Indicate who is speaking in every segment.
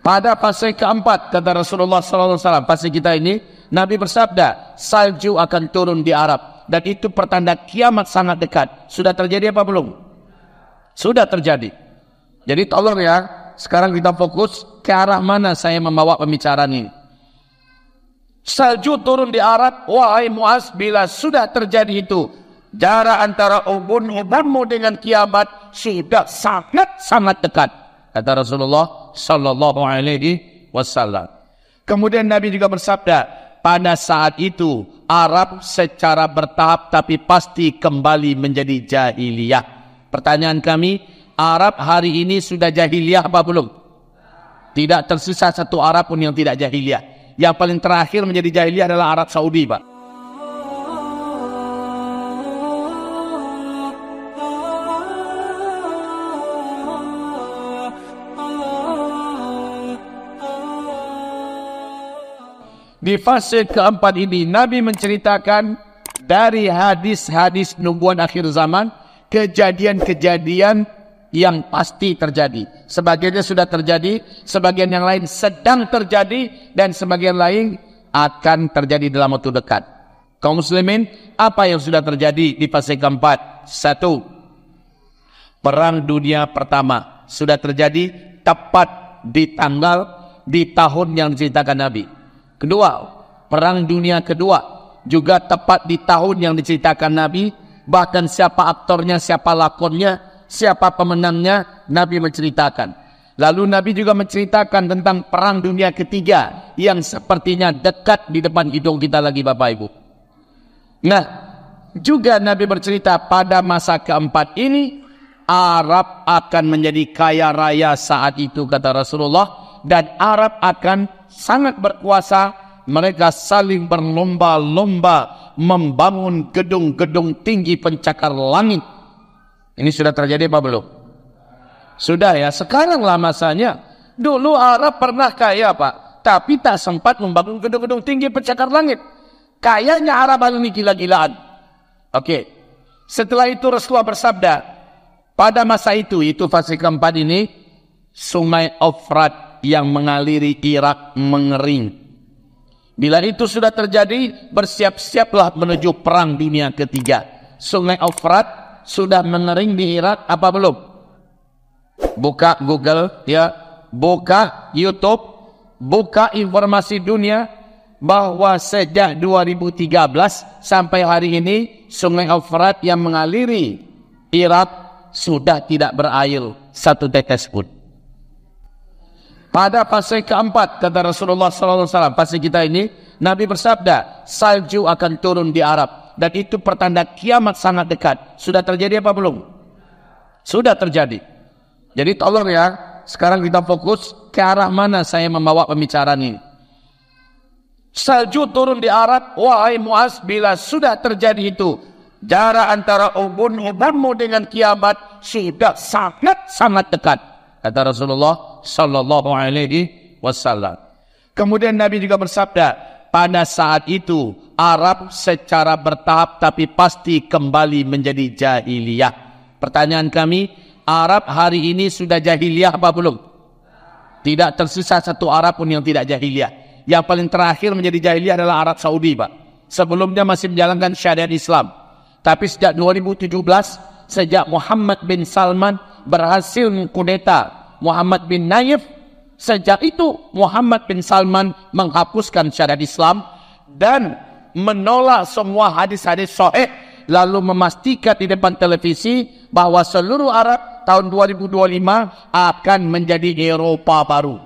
Speaker 1: Pada fase keempat, kata Rasulullah SAW, fase kita ini, Nabi bersabda, salju akan turun di Arab. Dan itu pertanda kiamat sangat dekat. Sudah terjadi apa belum? Sudah terjadi. Jadi tolong ya, sekarang kita fokus ke arah mana saya membawa pembicaraan ini. Salju turun di Arab, wahai Muaz, bila sudah terjadi itu, jarak antara ubun-ubunmu dengan kiamat sudah sangat-sangat dekat. Kata Rasulullah sallallahu alaihi wasallam. Kemudian Nabi juga bersabda, pada saat itu Arab secara bertahap tapi pasti kembali menjadi jahiliyah. Pertanyaan kami, Arab hari ini sudah jahiliyah apa belum? Tidak tersisa satu Arab pun yang tidak jahiliyah. Yang paling terakhir menjadi jahiliyah adalah Arab Saudi, Pak. Di fase keempat ini, Nabi menceritakan dari hadis-hadis nubuatan akhir zaman, kejadian-kejadian yang pasti terjadi. Sebagiannya sudah terjadi, sebagian yang lain sedang terjadi, dan sebagian lain akan terjadi dalam waktu dekat. Kaum muslimin, apa yang sudah terjadi di fase keempat? 1. Perang Dunia Pertama sudah terjadi tepat di tahun yang diceritakan Nabi. Kedua, Perang Dunia Kedua juga tepat di tahun yang diceritakan Nabi. Bahkan siapa aktornya, siapa lakonnya, siapa pemenangnya, Nabi menceritakan. Lalu Nabi juga menceritakan tentang Perang Dunia Ketiga yang sepertinya dekat di depan hidung kita lagi, Bapak Ibu. Nah, juga Nabi bercerita pada masa keempat ini Arab akan menjadi kaya raya saat itu, kata Rasulullah, dan Arab akan sangat berkuasa. Mereka saling berlomba-lomba membangun gedung-gedung tinggi pencakar langit. Ini sudah terjadi apa belum? Sudah ya, sekaranglah masanya. Dulu Arab pernah kaya, Pak, tapi tak sempat membangun gedung-gedung tinggi pencakar langit. Kayanya Arab ini gila-gilaan. Oke. Setelah itu Rasulullah bersabda, pada masa itu fase keempat ini, Sungai Efrat yang mengaliri Irak mengering. Bila itu sudah terjadi, bersiap-siaplah menuju Perang Dunia Ketiga. Sungai Efrat sudah mengering di Irak apa belum? Buka Google ya, buka YouTube, buka informasi dunia bahwa sejak 2013 sampai hari ini Sungai Efrat yang mengaliri Irak sudah tidak berair satu tetes pun. Pada fase keempat, kata Rasulullah SAW, fase kita ini, Nabi bersabda, salju akan turun di Arab. Dan itu pertanda kiamat sangat dekat. Sudah terjadi apa belum? Sudah terjadi. Jadi tolong ya, sekarang kita fokus ke arah mana saya membawa pembicaraan ini. Salju turun di Arab, wahai Muaz, bila sudah terjadi itu, jarak antara ubun-ubunmu dengan kiamat sudah sangat-sangat dekat. Kata Rasulullah sallallahu alaihi wasallam. Kemudian Nabi juga bersabda, pada saat itu Arab secara bertahap tapi pasti kembali menjadi jahiliyah. Pertanyaan kami, Arab hari ini sudah jahiliyah apa belum? Tidak tersisa satu Arab pun yang tidak jahiliyah. Yang paling terakhir menjadi jahiliyah adalah Arab Saudi, Pak. Sebelumnya masih menjalankan syariat Islam. Tapi sejak 2017, sejak Muhammad bin Salman berhasil mengkudeta Muhammad bin Nayef, sejak itu Muhammad bin Salman menghapuskan syariat Islam dan menolak semua hadis-hadis sahih, lalu memastikan di depan televisi bahwa seluruh Arab tahun 2025 akan menjadi Eropa baru.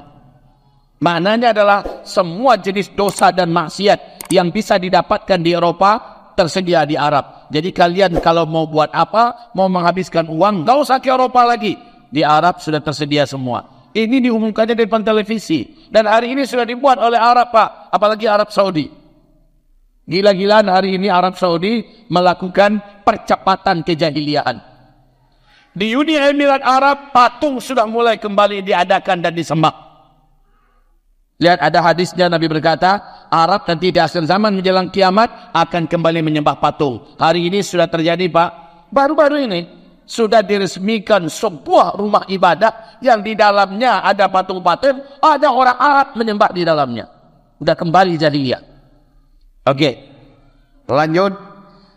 Speaker 1: Maknanya adalah semua jenis dosa dan maksiat yang bisa didapatkan di Eropa tersedia di Arab. Jadi kalian kalau mau buat apa, mau menghabiskan uang, gak usah ke Eropa lagi. Di Arab sudah tersedia semua. Ini diumumkannya di depan televisi. Dan hari ini sudah dibuat oleh Arab, Pak. Apalagi Arab Saudi. Gila-gilaan hari ini Arab Saudi melakukan percepatan kejahiliaan. Di Uni Emirat Arab, patung sudah mulai kembali diadakan dan disembah. Lihat, ada hadisnya Nabi berkata, Arab nanti di akhir zaman menjelang kiamat akan kembali menyembah patung. Hari ini sudah terjadi, Pak. Baru-baru ini sudah diresmikan sebuah rumah ibadah yang di dalamnya ada patung-patung, ada orang Arab menyembah di dalamnya. Sudah kembali jahiliyah. Oke, lanjut.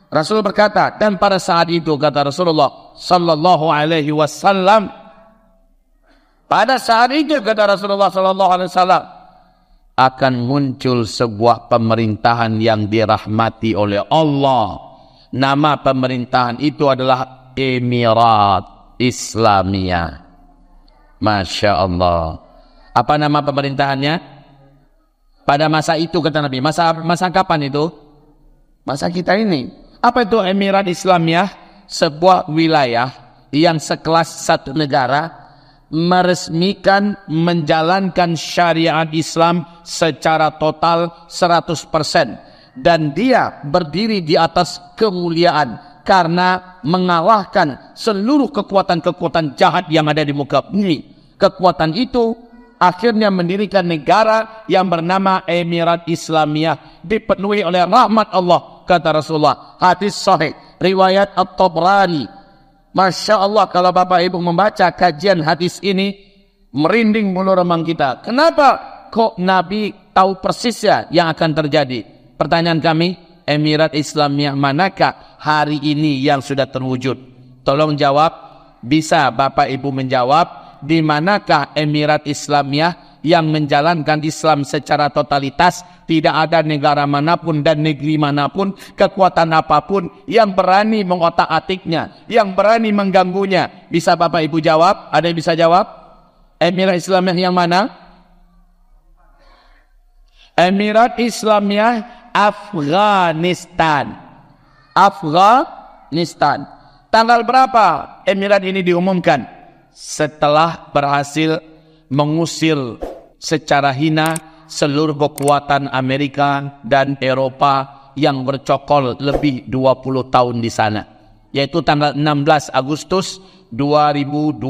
Speaker 1: Rasul berkata, dan pada saat itu kata Rasulullah sallallahu alaihi wasallam, pada saat itu kata Rasulullah sallallahu alaihi wasallam, akan muncul sebuah pemerintahan yang dirahmati oleh Allah. Nama pemerintahan itu adalah Emirat Islamiyah. Masya Allah. Apa nama pemerintahannya? Pada masa itu kata Nabi. Masa kapan itu? Masa kita ini. Apa itu Emirat Islamiyah? Sebuah wilayah yang sekelas satu negara meresmikan menjalankan syariat Islam secara total 100%. Dan dia berdiri di atas kemuliaan karena mengalahkan seluruh kekuatan-kekuatan jahat yang ada di muka bumi. Kekuatan itu akhirnya mendirikan negara yang bernama Emirat Islamiyah, dipenuhi oleh rahmat Allah, kata Rasulullah. Hadis sahih riwayat At-Tabrani. Masya Allah, kalau Bapak Ibu membaca kajian hadis ini, merinding bulu remang kita. Kenapa kok Nabi tahu persisnya yang akan terjadi? Pertanyaan kami, Emirat Islamiyah manakah hari ini yang sudah terwujud? Tolong jawab. Bisa Bapak Ibu menjawab, di manakah Emirat Islamiyah yang menjalankan Islam secara totalitas? Tidak ada negara manapun dan negeri manapun, kekuatan apapun yang berani mengotak-atiknya, yang berani mengganggunya. Bisa Bapak Ibu jawab? Ada yang bisa jawab? Emirat Islamiyah yang mana? Emirat Islamiyah Afghanistan. Afghanistan. Tanggal berapa Emirat ini diumumkan? Setelah berhasil mengusir secara hina seluruh kekuatan Amerika dan Eropa yang bercokol lebih 20 tahun di sana. Yaitu tanggal 16 Agustus 2021.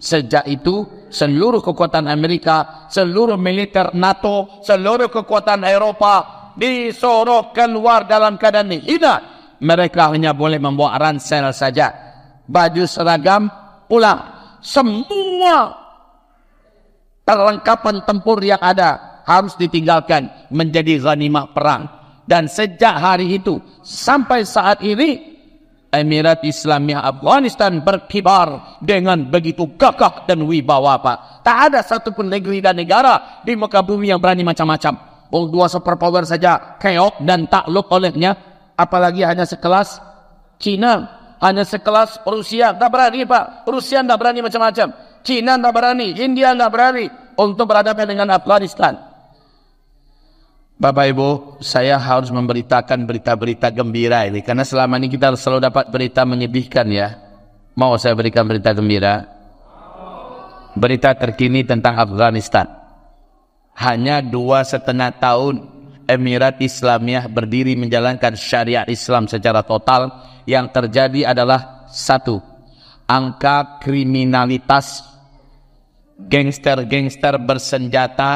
Speaker 1: Sejak itu seluruh kekuatan Amerika, seluruh militer NATO, seluruh kekuatan Eropa disuruh keluar dalam keadaan hina. Mereka hanya boleh membawa ransel saja. Baju seragam pulang. Semua perlengkapan tempur yang ada harus ditinggalkan menjadi ghanimah perang. Dan sejak hari itu sampai saat ini, Emirat Islamiyah Afghanistan berkibar dengan begitu gagah dan wibawa, Pak. Tak ada satupun negeri dan negara di muka bumi yang berani macam-macam. Dua superpower saja keok dan takluk olehnya, apalagi hanya sekelas Cina, hanya sekelas Rusia. Tak berani, Pak. Rusia tak berani macam-macam. Cina tak berani, India tak berani untuk berhadapan dengan Afghanistan. Bapak Ibu, saya harus memberitakan berita-berita gembira ini, karena selama ini kita selalu dapat berita menyedihkan ya. Mau saya berikan berita gembira? Berita terkini tentang Afghanistan. Hanya 2,5 tahun Emirat Islamiyah berdiri menjalankan syariat Islam secara total. Yang terjadi adalah satu, angka kriminalitas gangster-gangster bersenjata,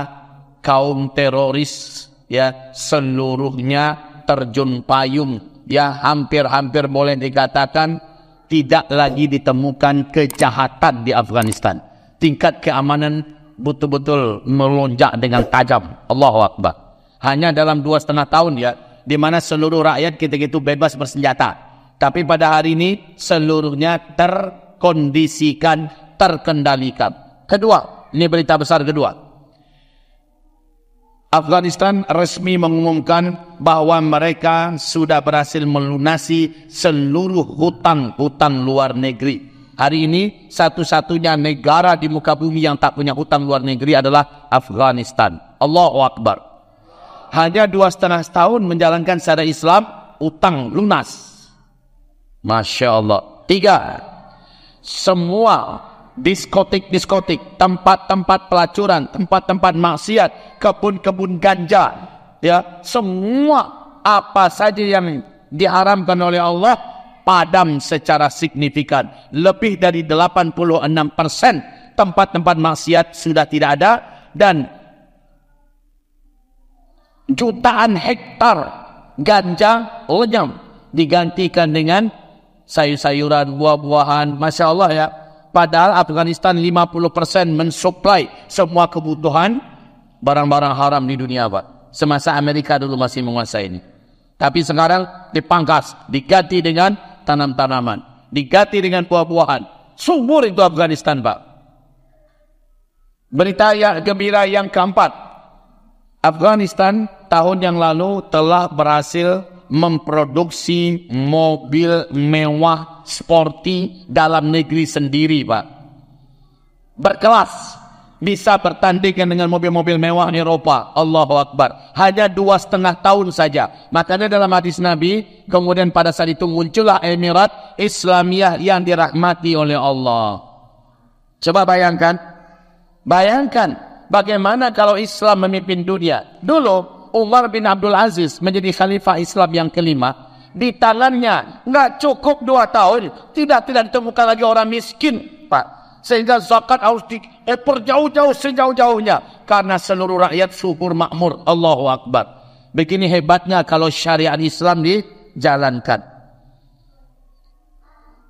Speaker 1: kaum teroris, ya, seluruhnya terjun payung. Ya, hampir-hampir boleh dikatakan tidak lagi ditemukan kejahatan di Afghanistan. Tingkat keamanan betul-betul melonjak dengan tajam. Allahu Akbar. Hanya dalam 2,5 tahun ya, di mana seluruh rakyat ketika itu bebas bersenjata. Tapi pada hari ini seluruhnya terkondisikan, terkendalikan. Kedua, ini berita besar kedua. Afghanistan resmi mengumumkan bahwa mereka sudah berhasil melunasi seluruh hutang-hutang luar negeri. Hari ini satu-satunya negara di muka bumi yang tak punya hutang luar negeri adalah Afghanistan. Allahu Akbar. Hanya 2,5 tahun menjalankan syariat Islam, hutang lunas. Masya Allah. 3. Semua diskotik-diskotik, tempat-tempat pelacuran, tempat-tempat maksiat, kebun-kebun ganja, ya, semua apa saja yang diharamkan oleh Allah padam secara signifikan. Lebih dari 86% tempat-tempat maksiat sudah tidak ada, dan jutaan hektar ganja lenyap digantikan dengan sayur-sayuran, buah-buahan, Masya Allah ya. Padahal Afghanistan 50% mensuplai semua kebutuhan barang-barang haram di dunia, Pak. Semasa Amerika dulu masih menguasai ini. Tapi sekarang dipangkas, diganti dengan tanam-tanaman, diganti dengan buah-buahan. Subur itu Afghanistan, Pak. Berita yang gembira yang keempat, Afghanistan tahun yang lalu telah berhasil memproduksi mobil mewah sporty dalam negeri sendiri, Pak. Berkelas, bisa bertanding dengan mobil-mobil mewah di Eropa. Allahu Akbar. Hanya 2,5 tahun saja. Makanya dalam hadis Nabi, kemudian pada saat itu muncullah Emirat Islamiyah yang dirahmati oleh Allah. Coba bayangkan bagaimana kalau Islam memimpin dunia. Dulu Umar bin Abdul Aziz menjadi khalifah Islam yang kelima. Di tangannya nggak cukup 2 tahun, tidak ditemukan lagi orang miskin, Pak. Sehingga zakat harus diekspor jauh-jauh sejauh-jauhnya karena seluruh rakyat subur makmur. Allahu Akbar. Begini hebatnya kalau syariat Islam dijalankan.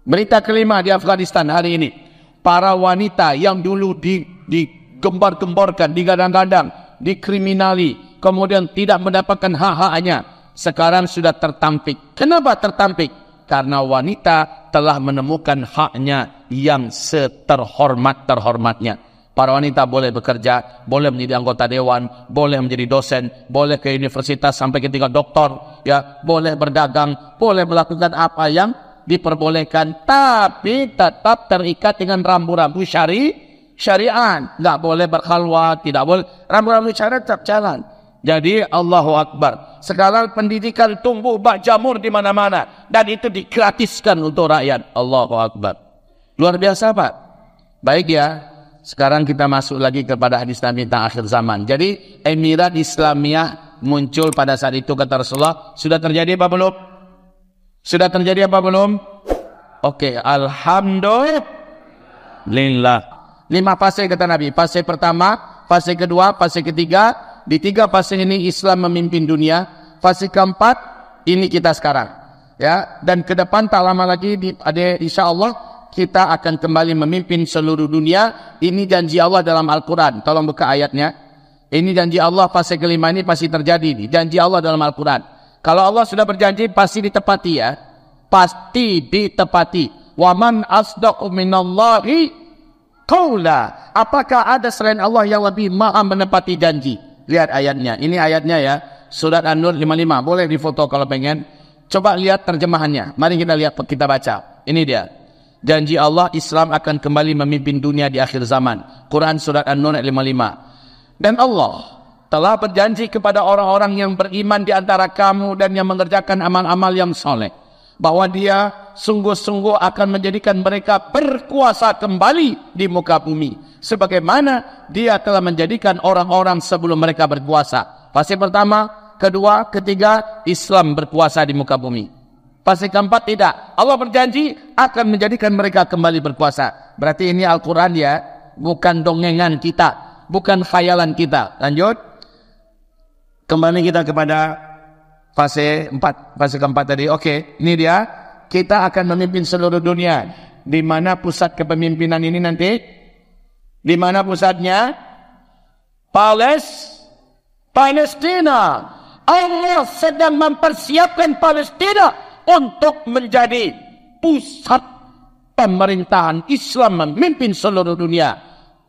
Speaker 1: Berita kelima di Afghanistan hari ini, para wanita yang dulu digembar-gemborkan, digadang-gadang, dikriminali, kemudian tidak mendapatkan hak-haknya, sekarang sudah tertampik. Kenapa tertampik? Karena wanita telah menemukan haknya yang seterhormat-terhormatnya. Para wanita boleh bekerja, boleh menjadi anggota dewan, boleh menjadi dosen, boleh ke universitas sampai ke tingkat doktor, ya, boleh berdagang, boleh melakukan apa yang diperbolehkan, tapi tetap terikat dengan rambu-rambu syariat. Nggak boleh berkhalwat, tidak boleh, rambu-rambu syariat tetap jalan. Jadi Allahu Akbar. Sekarang pendidikan tumbuh bak jamur di mana-mana dan itu digratiskan untuk rakyat. Allahu Akbar. Luar biasa, Pak. Baik ya. Sekarang kita masuk lagi kepada hadis Nabi tentang akhir zaman. Jadi Emirat Islamiyah muncul pada saat itu kata Rasulullah. Sudah terjadi apa belum? Sudah terjadi apa belum? Oke, alhamdulillah. 5 fase kata Nabi. Fase pertama, fase kedua, fase ketiga. Di 3 fase ini Islam memimpin dunia. Fase keempat ini kita sekarang, ya. Dan ke depan tak lama lagi insya Allah kita akan kembali memimpin seluruh dunia. Ini janji Allah dalam Al-Quran. Tolong buka ayatnya. Ini janji Allah, fase kelima ini pasti terjadi. Janji Allah dalam Al-Quran. Kalau Allah sudah berjanji pasti ditepati, ya. Pasti ditepati. Wa man asdaqu minallahi qaula. Apakah ada selain Allah yang lebih maha menepati janji? Lihat ayatnya. Ini ayatnya ya. Surat An-Nur 55. Boleh difoto kalau pengen. Coba lihat terjemahannya. Mari kita lihat, kita baca. Ini dia. Janji Allah, Islam akan kembali memimpin dunia di akhir zaman. Quran Surat An-Nur 55. Dan Allah telah berjanji kepada orang-orang yang beriman di antara kamu dan yang mengerjakan amal-amal yang soleh, bahwa Dia sungguh-sungguh akan menjadikan mereka berkuasa kembali di muka bumi, sebagaimana Dia telah menjadikan orang-orang sebelum mereka berkuasa. Fase pertama, kedua, ketiga, Islam berkuasa di muka bumi. Fase keempat tidak. Allah berjanji akan menjadikan mereka kembali berkuasa. Berarti ini Al-Quran ya, bukan dongengan kita, bukan khayalan kita. Lanjut. Kembali kita kepada fase 4, fase keempat tadi. Oke, ini dia. Kita akan memimpin seluruh dunia. Di mana pusat kepemimpinan ini nanti? Di mana pusatnya? Palestina. Allah sedang mempersiapkan Palestina untuk menjadi pusat pemerintahan Islam memimpin seluruh dunia.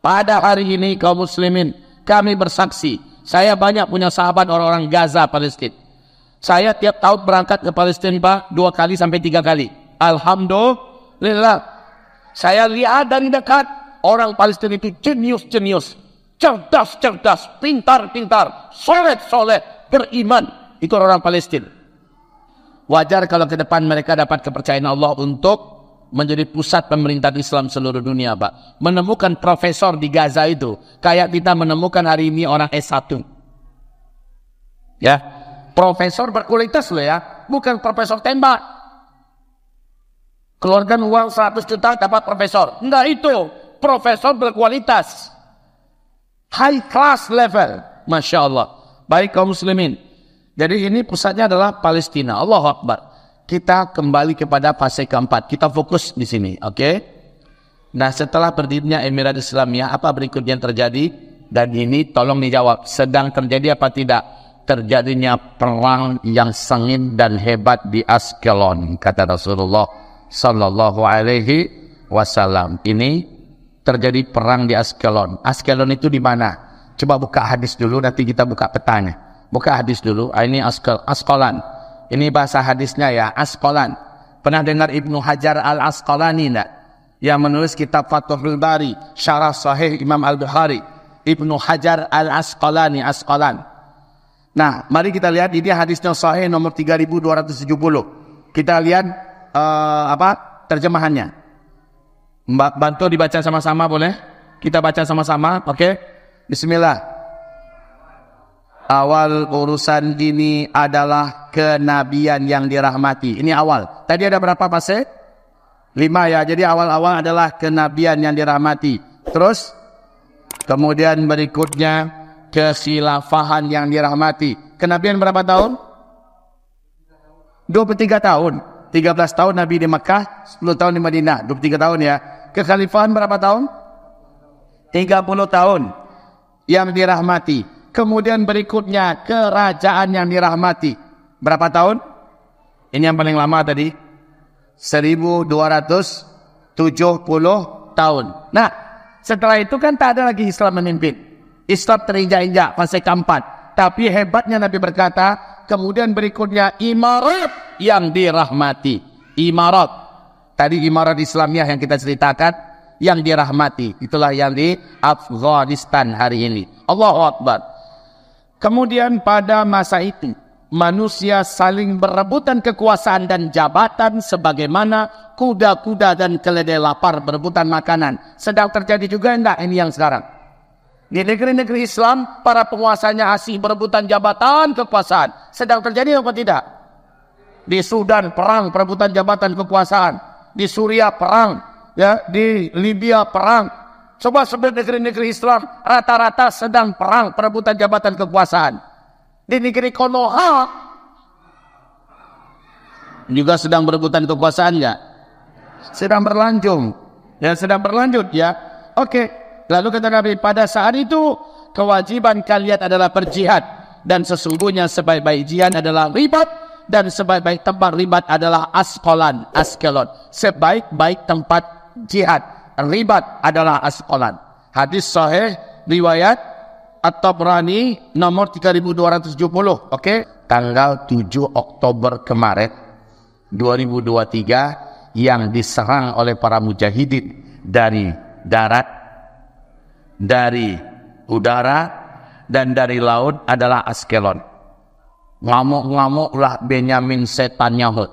Speaker 1: Pada hari ini kaum muslimin, kami bersaksi. Saya banyak punya sahabat orang-orang Gaza, Palestina. Saya tiap tahun berangkat ke Palestina, Pak, 2 kali sampai 3 kali. Alhamdulillah. Saya lihat dari dekat, orang Palestina itu jenius, cerdas, pintar, soleh, beriman. Itu orang Palestina. Wajar kalau ke depan mereka dapat kepercayaan Allah untuk menjadi pusat pemerintahan Islam seluruh dunia, Pak. Menemukan profesor di Gaza itu kayak kita menemukan hari ini orang S1. Ya, profesor berkualitas loh ya, bukan profesor tembak. Keluarkan uang 100 juta dapat profesor. Enggak, itu profesor berkualitas. High class level. Masya Allah. Baik kaum muslimin. Jadi ini pusatnya adalah Palestina. Allahu Akbar. kita kembali kepada fase keempat. Kita fokus di sini, oke? Nah, setelah berdirinya Emirat Islamiyah, apa berikutnya yang terjadi? Dan ini tolong dijawab, sedang terjadi apa tidak? Terjadinya perang yang sengit dan hebat di Askelon, kata Rasulullah sallallahu alaihi wasallam. Ini terjadi perang di Askelon. Askelon itu di mana? Coba buka hadis dulu, nanti kita buka petanya. Buka hadis dulu. Ini Asqalan. Ini bahasa hadisnya ya, Asqalan. Pernah dengar Ibnu Hajar Al-Asqalani enggak? Yang menulis kitab Fathul Bari, Syarah Sahih Imam Al-Bukhari. Ibnu Hajar Al-Asqalani, Asqalan. Nah, mari kita lihat ini hadisnya sahih nomor 3270. Kita lihat terjemahannya. Bantu dibaca sama-sama boleh? Kita baca sama-sama, oke? Bismillah. Awal urusan ini adalah kenabian yang dirahmati. Ini awal. Tadi ada berapa fase? 5 ya. Jadi awal-awal adalah kenabian yang dirahmati. Terus kemudian berikutnya kekhilafahan yang dirahmati. Kenabian berapa tahun? 23 tahun. 13 tahun Nabi di Mekah, 10 tahun di Madinah. 23 tahun ya. Kekhalifahan berapa tahun? 30 tahun yang dirahmati. Kemudian berikutnya kerajaan yang dirahmati. Berapa tahun? Ini yang paling lama tadi. 1270 tahun. Nah, setelah itu kan tak ada lagi Islam memimpin. Islam terinjak-injak, fase keempat. Tapi hebatnya Nabi berkata, kemudian berikutnya imarat yang dirahmati. Imarat. Tadi imarat Islamiyah yang kita ceritakan, yang dirahmati. Itulah yang di Afghanistan hari ini. Allahu Akbar. Kemudian pada masa itu, manusia saling berebutan kekuasaan dan jabatan sebagaimana kuda-kuda dan keledai lapar berebutan makanan. Sedang terjadi juga enggak ini yang sekarang? Di negeri-negeri Islam, para penguasanya asih berebutan jabatan kekuasaan. Sedang terjadi apa tidak? Di Sudan perang perebutan jabatan kekuasaan. Di Suriah perang, ya, di Libya perang. Coba sebut negeri-negeri Islam rata-rata sedang perang perebutan jabatan kekuasaan. Di negeri Konoha juga sedang berebutan kekuasaan ya. Sedang berlanjut. Ya, sedang berlanjut ya. Oke. Lalu kata Nabi, pada saat itu kewajiban kalian adalah berjihad. Dan sesungguhnya sebaik-baik jihad adalah ribat. Dan sebaik-baik tempat ribat adalah Asqalan, Askelon. Sebaik-baik tempat jihad, ribat adalah Asqalan. Hadis sahih riwayat At-Tabrani nomor 3270. Oke? Tanggal 7 Oktober kemarin 2023 yang diserang oleh para mujahidin dari darat, dari udara, dan dari laut adalah Askelon. Ngamuk-ngamuklah Benyamin setan Yahud.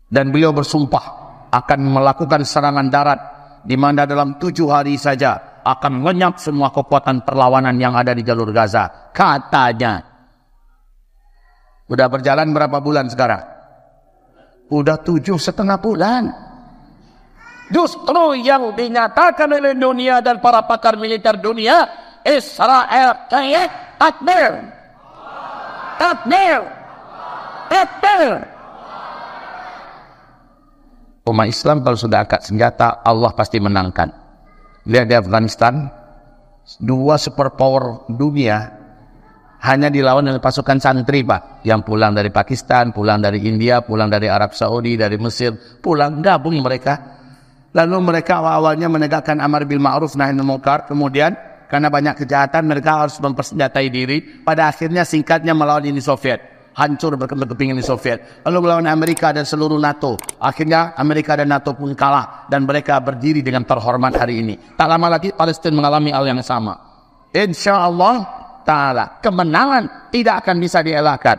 Speaker 1: Dan beliau bersumpah akan melakukan serangan darat, di mana dalam 7 hari saja akan lenyap semua kekuatan perlawanan yang ada di jalur Gaza. Katanya. Udah berjalan berapa bulan sekarang? Udah 7,5 bulan. Justru yang dinyatakan oleh dunia dan para pakar militer dunia, Israel kayak takbir. Takbir. Takbir. Umat Islam kalau sudah angkat senjata, Allah pasti menangkan. Lihat di Afghanistan, 2 superpower dunia hanya dilawan oleh pasukan santri, Pak. Yang pulang dari Pakistan, pulang dari India, pulang dari Arab Saudi, dari Mesir, pulang gabung mereka. Lalu mereka awalnya menegakkan amar bil ma'ruf nahi anil munkar. Kemudian karena banyak kejahatan mereka harus mempersenjatai diri. Pada akhirnya singkatnya melawan Uni Soviet. Hancur berkeping Uni Soviet. Lalu melawan Amerika dan seluruh NATO. Akhirnya Amerika dan NATO pun kalah. Dan mereka berdiri dengan terhormat hari ini. Tak lama lagi Palestina mengalami hal yang sama. Insya Allah Ta'ala kemenangan tidak akan bisa dielakkan.